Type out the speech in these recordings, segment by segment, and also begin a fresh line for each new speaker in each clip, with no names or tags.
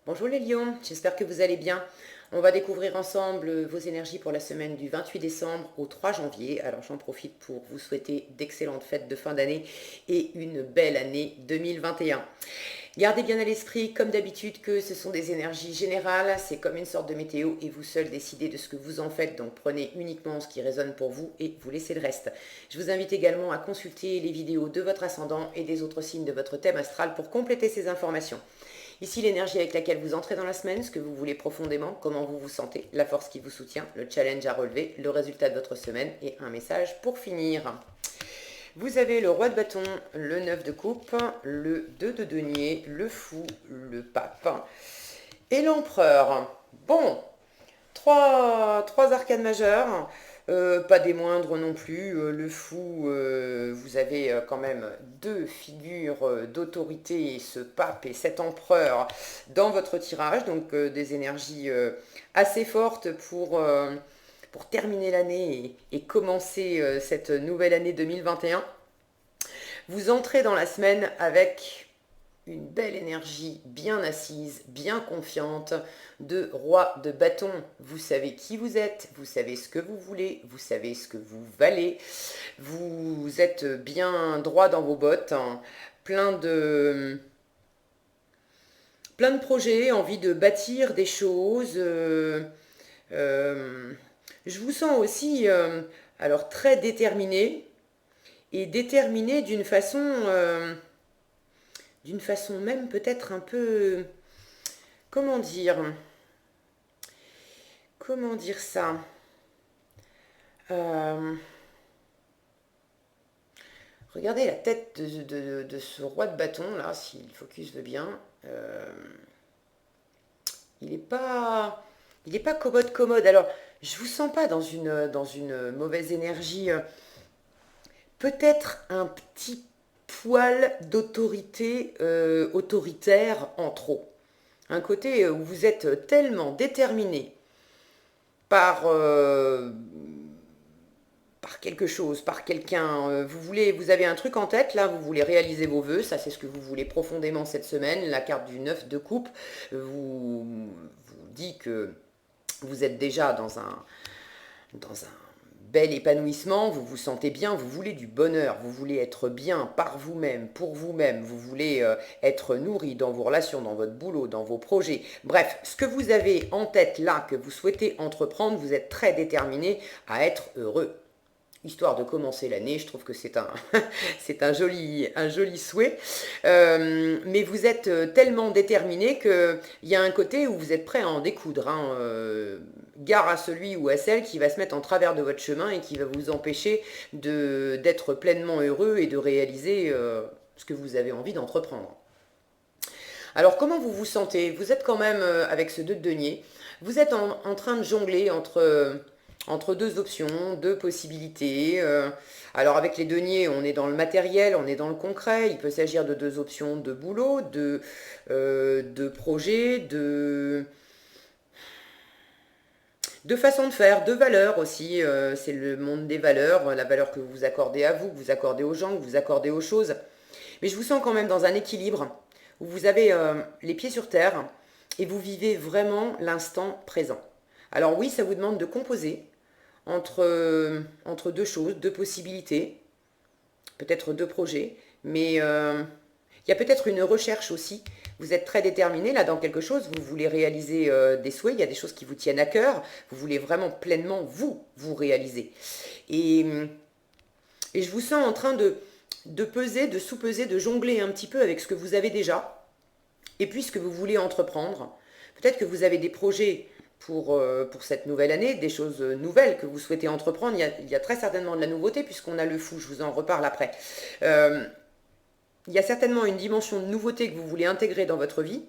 Bonjour les lions, j'espère que vous allez bien. On va découvrir ensemble vos énergies pour la semaine du 28 décembre au 3 janvier. Alors j'en profite pour vous souhaiter d'excellentes fêtes de fin d'année et une belle année 2021. Gardez bien à l'esprit, comme d'habitude, que ce sont des énergies générales, c'est comme une sorte de météo et vous seul décidez de ce que vous en faites, donc prenez uniquement ce qui résonne pour vous et vous laissez le reste. Je vous invite également à consulter les vidéos de votre ascendant et des autres signes de votre thème astral pour compléter ces informations. Ici l'énergie avec laquelle vous entrez dans la semaine, ce que vous voulez profondément, comment vous vous sentez, la force qui vous soutient, le challenge à relever, le résultat de votre semaine et un message pour finir. Vous avez le roi de bâton, le 9 de coupe, le 2 de denier, le fou, le pape et l'empereur. Bon, trois arcanes majeures, pas des moindres non plus. Le fou, vous avez quand même deux figures d'autorité, ce pape et cet empereur, dans votre tirage. Donc des énergies assez fortes pour terminer l'année et commencer cette nouvelle année 2021. Vous entrez dans la semaine avec une belle énergie bien assise, bien confiante, de roi de bâton. Vous savez qui vous êtes, vous savez ce que vous voulez, vous savez ce que vous valez, vous êtes bien droit dans vos bottes, hein, plein de projets, envie de bâtir des choses. Euh, je vous sens aussi alors très déterminé et déterminé d'une façon même peut-être un peu, comment dire, comment dire ça. Euh, Regardez la tête de ce roi de bâton là, si le focus veut bien. Il n'est pas, il est pas commode. Alors, je vous sens pas dans une mauvaise énergie. Peut-être un petit poil d'autorité autoritaire en trop. Un côté où vous êtes tellement déterminé par, par quelque chose, par quelqu'un. Vous avez un truc en tête, là, vous voulez réaliser vos vœux, ça c'est ce que vous voulez profondément cette semaine. La carte du 9 de coupe vous dit que vous êtes déjà dans un bel épanouissement, vous vous sentez bien, vous voulez du bonheur, vous voulez être bien par vous-même, pour vous-même, vous voulez être nourri dans vos relations, dans votre boulot, dans vos projets. Bref, ce que vous avez en tête là, que vous souhaitez entreprendre, vous êtes très déterminé à être heureux. Histoire de commencer l'année, je trouve que c'est un, c'est un joli souhait. Mais vous êtes tellement déterminé qu'il y a un côté où vous êtes prêt à en découdre, hein. Gare à celui ou à celle qui va se mettre en travers de votre chemin et qui va vous empêcher d'être pleinement heureux et de réaliser ce que vous avez envie d'entreprendre. Alors comment vous vous sentez? Vous êtes quand même, avec ce 2 de denier, vous êtes en train de jongler entre deux options, deux possibilités. Alors avec les deniers, on est dans le matériel, on est dans le concret. Il peut s'agir de deux options de boulot, de projets, de façon de faire, de valeurs aussi. C'est le monde des valeurs, la valeur que vous accordez à vous, que vous accordez aux gens, que vous accordez aux choses. Mais je vous sens quand même dans un équilibre où vous avez les pieds sur terre et vous vivez vraiment l'instant présent. Alors oui, ça vous demande de composer entre deux choses, deux possibilités, peut-être deux projets, mais il y a peut-être une recherche aussi. Vous êtes très déterminé là dans quelque chose, vous voulez réaliser des souhaits, il y a des choses qui vous tiennent à cœur, vous voulez vraiment pleinement vous réaliser. Et, et je vous sens en train de peser, de sous-peser, de jongler un petit peu avec ce que vous avez déjà, et puis ce que vous voulez entreprendre. Peut-être que vous avez des projets pour cette nouvelle année, des choses nouvelles que vous souhaitez entreprendre. Il y a très certainement de la nouveauté puisqu'on a le fou, je vous en reparle après. Euh, il y a certainement une dimension de nouveauté que vous voulez intégrer dans votre vie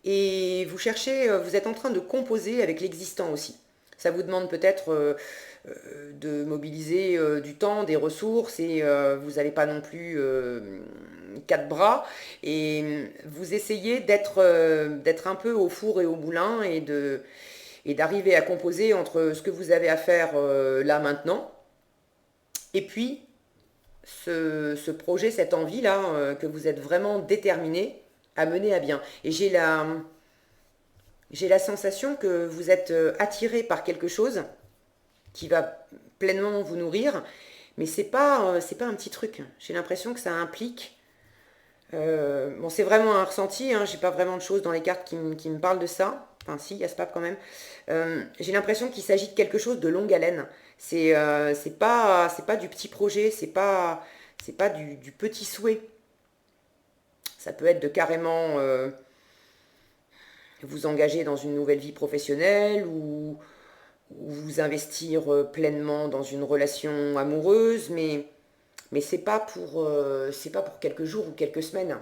et vous cherchez, vous êtes en train de composer avec l'existant aussi. Ça vous demande peut-être de mobiliser du temps, des ressources et vous n'avez pas non plus quatre bras et vous essayez d'être un peu au four et au moulin et d'arriver à composer entre ce que vous avez à faire là maintenant et puis ce projet, cette envie-là que vous êtes vraiment déterminé à mener à bien. Et J'ai la sensation que vous êtes attiré par quelque chose qui va pleinement vous nourrir, mais c'est pas un petit truc. J'ai l'impression que ça implique. Bon, c'est vraiment un ressenti, hein, j'ai pas vraiment de choses dans les cartes qui me parlent de ça. Enfin, si, il y a ce pape quand même. J'ai l'impression qu'il s'agit de quelque chose de longue haleine. C'est pas du petit projet, c'est pas du petit souhait. Ça peut être de carrément vous engager dans une nouvelle vie professionnelle ou vous investir pleinement dans une relation amoureuse, mais c'est pas pour quelques jours ou quelques semaines.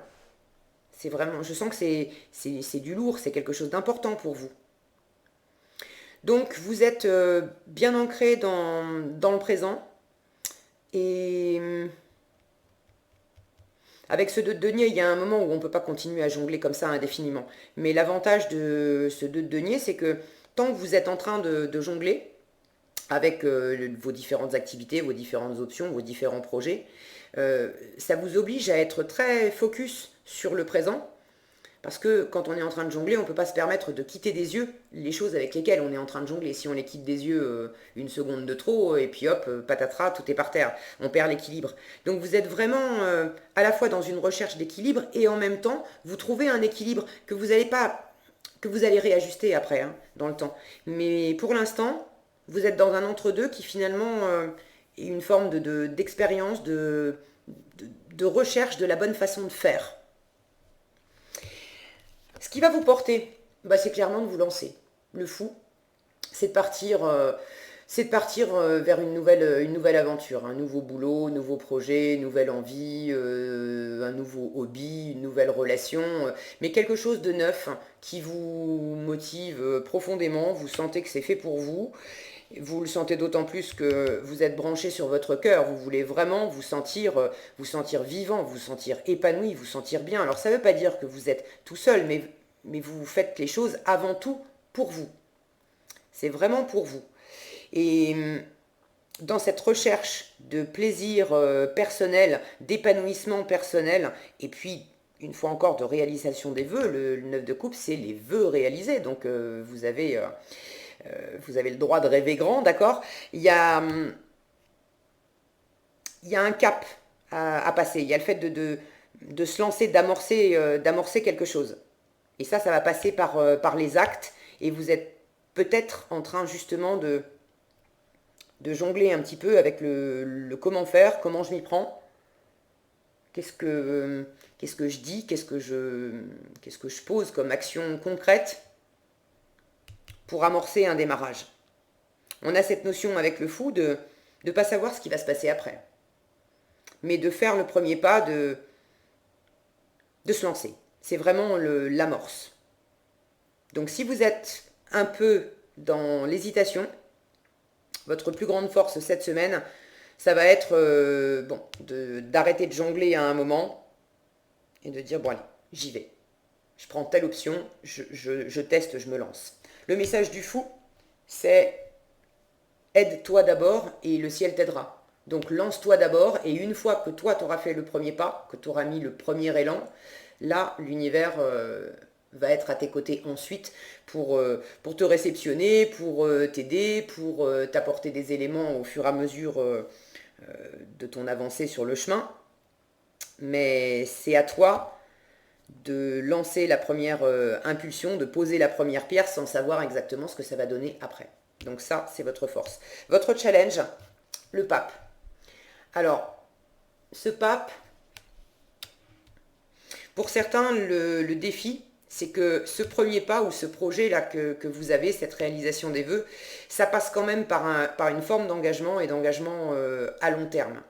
C'est vraiment, je sens que c'est du lourd, c'est quelque chose d'important pour vous. Donc vous êtes bien ancré dans le présent et avec ce 2 de denier, il y a un moment où on ne peut pas continuer à jongler comme ça indéfiniment. Mais l'avantage de ce 2 de denier, c'est que tant que vous êtes en train de jongler avec vos différentes activités, vos différentes options, vos différents projets, ça vous oblige à être très focus sur le présent. Parce que quand on est en train de jongler, on ne peut pas se permettre de quitter des yeux les choses avec lesquelles on est en train de jongler. Si on les quitte des yeux une seconde de trop, et puis hop, patatras, tout est par terre. On perd l'équilibre. Donc vous êtes vraiment à la fois dans une recherche d'équilibre et en même temps, vous trouvez un équilibre que vous allez réajuster après, hein, dans le temps. Mais pour l'instant, vous êtes dans un entre-deux qui finalement est une forme d'expérience, de recherche de la bonne façon de faire. Ce qui va vous porter, bah, c'est clairement de vous lancer. Le fou, c'est de partir, vers une nouvelle aventure, un nouveau boulot, un nouveau projet, une nouvelle envie, un nouveau hobby, une nouvelle relation, mais quelque chose de neuf qui vous motive profondément. Vous sentez que c'est fait pour vous. Vous le sentez d'autant plus que vous êtes branché sur votre cœur. Vous voulez vraiment vous sentir vivant, vous sentir épanoui, vous sentir bien. Alors ça ne veut pas dire que vous êtes tout seul, mais vous faites les choses avant tout pour vous. C'est vraiment pour vous. Et dans cette recherche de plaisir personnel, d'épanouissement personnel, et puis une fois encore de réalisation des vœux, le 9 de coupe, c'est les vœux réalisés. Donc vous avez le droit de rêver grand, d'accord. Il y a un cap à passer. Il y a le fait de se lancer, d'amorcer quelque chose. Et ça va passer par les actes. Et vous êtes peut-être en train justement de jongler un petit peu avec le comment faire, comment je m'y prends, qu'est-ce que je dis, qu'est-ce que je pose comme action concrète pour amorcer un démarrage. On a cette notion avec le fou de ne pas savoir ce qui va se passer après, mais de faire le premier pas, de se lancer. C'est vraiment l'amorce. Donc si vous êtes un peu dans l'hésitation, votre plus grande force cette semaine, ça va être d'arrêter de jongler à un moment et de dire, bon allez, j'y vais. Je prends telle option, je teste, je me lance. Le message du fou, c'est aide-toi d'abord et le ciel t'aidera. Donc lance-toi d'abord et une fois que toi t'auras fait le premier pas, que tu auras mis le premier élan, là l'univers va être à tes côtés ensuite pour te réceptionner, pour t'aider, pour t'apporter des éléments au fur et à mesure de ton avancée sur le chemin. Mais c'est à toi de lancer la première impulsion, de poser la première pierre sans savoir exactement ce que ça va donner après. Donc ça, c'est votre force. Votre challenge, le pape. Alors, ce pape, pour certains, le défi, c'est que ce premier pas ou ce projet-là que vous avez, cette réalisation des vœux, ça passe quand même par une forme d'engagement et d'engagement à long terme.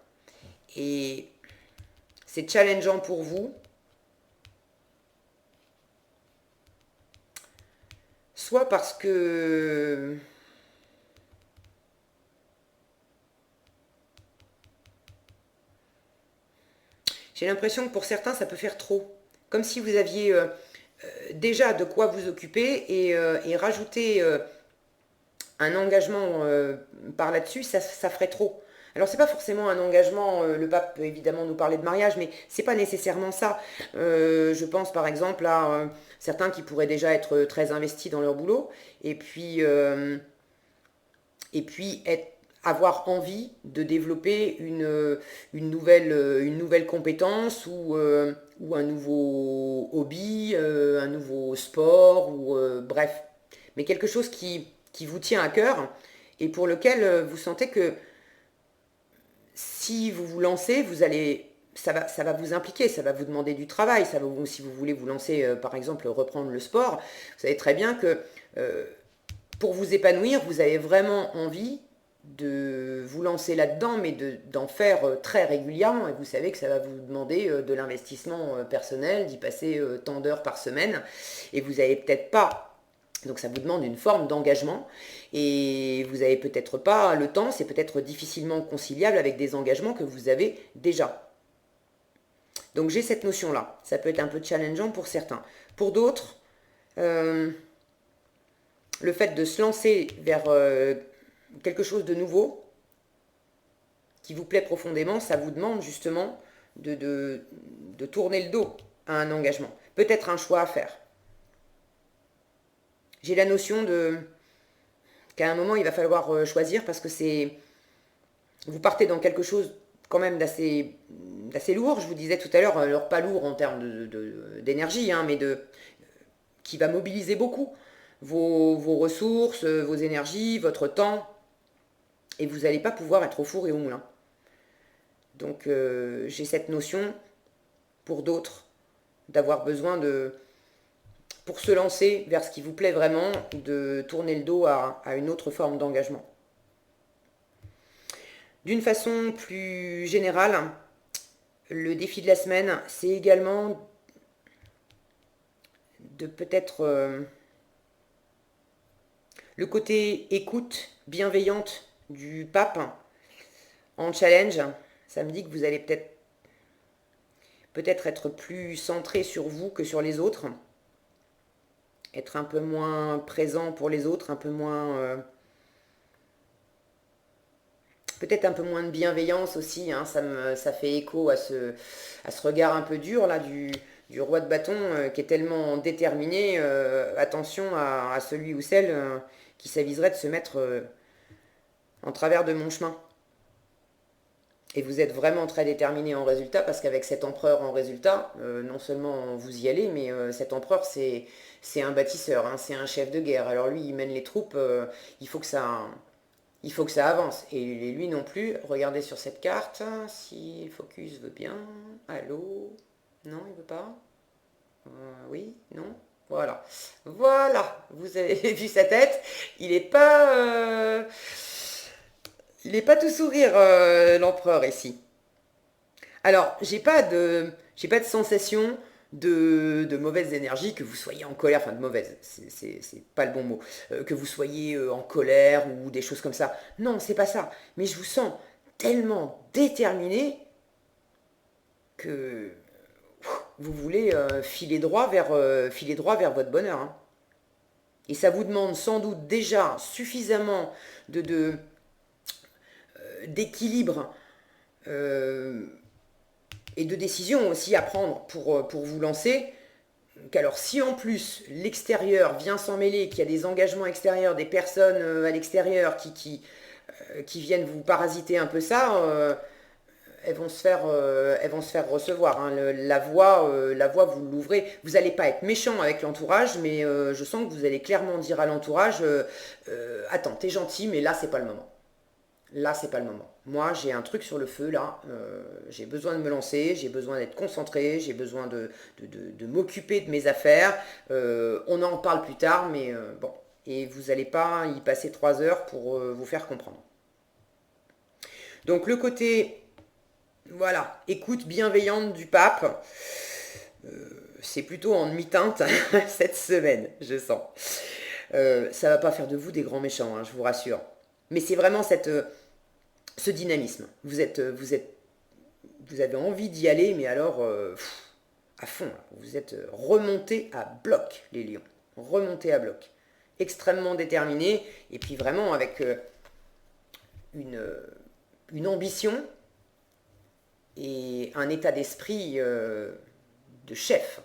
Et c'est challengeant pour vous. Soit parce que j'ai l'impression que pour certains, ça peut faire trop. Comme si vous aviez déjà de quoi vous occuper et rajouter un engagement par là-dessus, ça ferait trop. Alors c'est pas forcément un engagement, le pape peut évidemment nous parler de mariage, mais c'est pas nécessairement ça. Je pense par exemple à certains qui pourraient déjà être très investis dans leur boulot, et puis, euh, et puis avoir envie de développer une nouvelle compétence ou un nouveau hobby, un nouveau sport, ou bref, mais quelque chose qui vous tient à cœur et pour lequel vous sentez que si vous vous lancez, ça va vous impliquer, ça va vous demander du travail. Si vous voulez vous lancer, par exemple, reprendre le sport, vous savez très bien que euh, pour vous épanouir, vous avez vraiment envie de vous lancer là-dedans, mais d'en faire très régulièrement. Et vous savez que ça va vous demander de l'investissement personnel, d'y passer tant d'heures par semaine. Et vous n'avez peut-être pas, donc ça vous demande une forme d'engagement. Et vous n'avez peut-être pas le temps, c'est peut-être difficilement conciliable avec des engagements que vous avez déjà. Donc j'ai cette notion-là. Ça peut être un peu challengeant pour certains. Pour d'autres, euh, le fait de se lancer vers quelque chose de nouveau, qui vous plaît profondément, ça vous demande justement de tourner le dos à un engagement. Peut-être un choix à faire. J'ai la notion qu'à un moment, il va falloir choisir parce que vous partez dans quelque chose quand même d'assez lourd. Je vous disais tout à l'heure, alors pas lourd en termes d'énergie, hein, mais qui va mobiliser beaucoup vos ressources, vos énergies, votre temps, et vous n'allez pas pouvoir être au four et au moulin. Donc j'ai cette notion, pour d'autres, d'avoir besoin pour se lancer vers ce qui vous plaît vraiment, de tourner le dos à une autre forme d'engagement. D'une façon plus générale, le défi de la semaine, c'est également de peut-être le côté écoute bienveillante du pape en challenge. Ça me dit que vous allez peut-être être plus centré sur vous que sur les autres, être un peu moins présent pour les autres, un peu moins peut-être un peu moins de bienveillance aussi, hein, ça fait écho à ce regard un peu dur là du roi de bâton qui est tellement déterminé. Attention à celui ou celle qui s'aviserait de se mettre en travers de mon chemin. Et vous êtes vraiment très déterminé en résultat parce qu'avec cet empereur en résultat, non seulement vous y allez, mais cet empereur c'est un bâtisseur, hein, c'est un chef de guerre. Alors lui il mène les troupes, il faut que ça avance. Et lui non plus. Regardez sur cette carte, si le focus veut bien. Allô? Non, il veut pas? Oui? Non? Voilà. Voilà. Vous avez vu sa tête. Il n'est pas... il n'est pas tout sourire, l'empereur, ici. Alors, j'ai pas de sensation de mauvaise énergie, que vous soyez en colère, enfin de mauvaise, c'est pas le bon mot, que vous soyez en colère ou des choses comme ça. Non, c'est pas ça. Mais je vous sens tellement déterminé que vous voulez filer droit vers votre bonheur, hein. Et ça vous demande sans doute déjà suffisamment d'équilibre euh, et de décision aussi à prendre pour vous lancer, qu'alors si en plus l'extérieur vient s'en mêler, qu'il y a des engagements extérieurs, des personnes à l'extérieur qui viennent vous parasiter un peu ça, elles vont se faire recevoir, hein. La voie, vous l'ouvrez. Vous n'allez pas être méchant avec l'entourage, mais je sens que vous allez clairement dire à l'entourage, attends, t'es gentil, mais là, c'est pas le moment. Là, c'est pas le moment. Moi, j'ai un truc sur le feu, là. J'ai besoin de me lancer, j'ai besoin d'être concentré, j'ai besoin de m'occuper de mes affaires. On en parle plus tard, mais bon. Et vous n'allez pas y passer 3 heures pour vous faire comprendre. Donc, le côté, voilà, écoute bienveillante du pape, c'est plutôt en demi-teinte cette semaine, je sens. Ça va pas faire de vous des grands méchants, hein, je vous rassure. Mais c'est vraiment ce dynamisme. Vous avez envie d'y aller, mais alors à fond. Là. Vous êtes remonté à bloc, les lions. Remonté à bloc. Extrêmement déterminé, et puis vraiment avec une, une ambition et un état d'esprit de chef.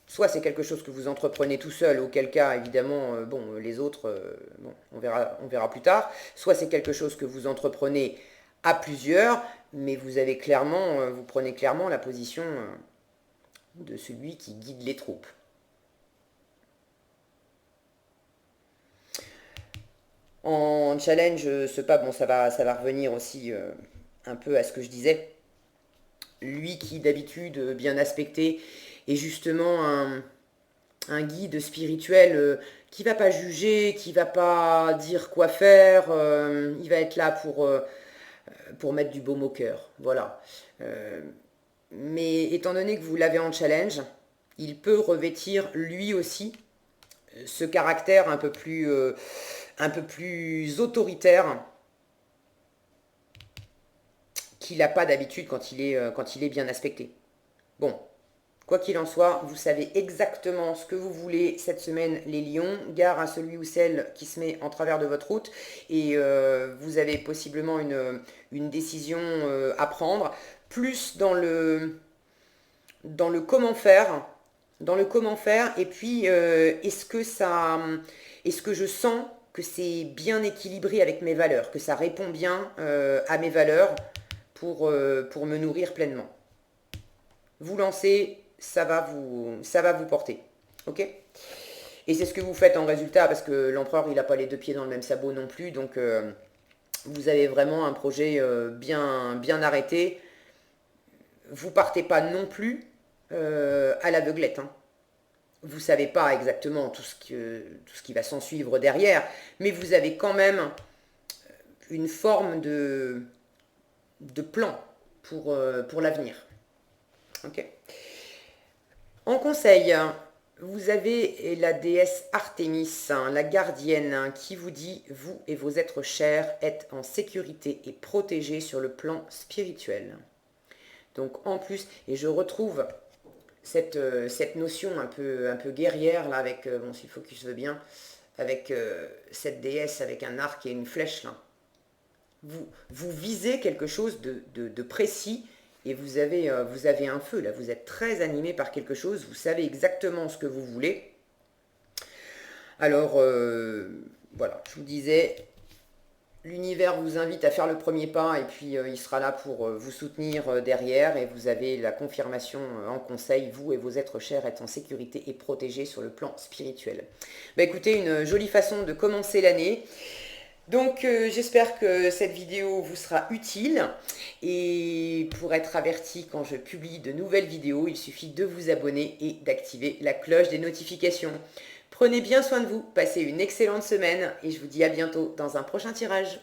Soit c'est quelque chose que vous entreprenez tout seul, auquel cas, évidemment, bon, les autres, bon, on verra plus tard. Soit c'est quelque chose que vous entreprenez à plusieurs, mais vous avez clairement, vous prenez clairement la position de celui qui guide les troupes. En challenge, ce pas, bon, ça va revenir aussi un peu à ce que je disais. Lui qui d'habitude bien aspecté est justement un guide spirituel qui va pas juger, qui va pas dire quoi faire, il va être là pour mettre du baume au cœur. Voilà. Mais étant donné que vous l'avez en challenge, il peut revêtir lui aussi ce caractère un peu plus autoritaire qu'il n'a pas d'habitude quand il est bien aspecté. Bon, quoi qu'il en soit, vous savez exactement ce que vous voulez cette semaine, les lions. Gare à celui ou celle qui se met en travers de votre route et vous avez possiblement une décision à prendre, plus dans le comment faire. Dans le comment faire, et puis est-ce que je sens que c'est bien équilibré avec mes valeurs, que ça répond bien à mes valeurs pour me nourrir pleinement. Vous lancez, ça va vous porter. Ok? Et c'est ce que vous faites en résultat, parce que l'empereur, il n'a pas les deux pieds dans le même sabot non plus, donc vous avez vraiment un projet bien arrêté. Vous partez pas non plus à l'aveuglette. Hein. Vous ne savez pas exactement tout ce qui va s'en suivre derrière, mais vous avez quand même une forme de plan pour l'avenir. Ok. En conseil, vous avez la déesse Artémis, la gardienne, qui vous dit « Vous et vos êtres chers êtes en sécurité et protégés sur le plan spirituel ». Donc en plus, et je retrouve cette notion un peu guerrière, là, avec, bon, si le focus veut bien, avec cette déesse avec un arc et une flèche, là. Vous visez quelque chose de précis et vous avez un feu, là. Vous êtes très animé par quelque chose, vous savez exactement ce que vous voulez. Alors, voilà, je vous disais, l'univers vous invite à faire le premier pas et puis il sera là pour vous soutenir derrière et vous avez la confirmation en conseil, vous et vos êtres chers êtes en sécurité et protégés sur le plan spirituel. Bah écoutez, une jolie façon de commencer l'année. Donc j'espère que cette vidéo vous sera utile et pour être averti quand je publie de nouvelles vidéos, il suffit de vous abonner et d'activer la cloche des notifications. Prenez bien soin de vous, passez une excellente semaine et je vous dis à bientôt dans un prochain tirage.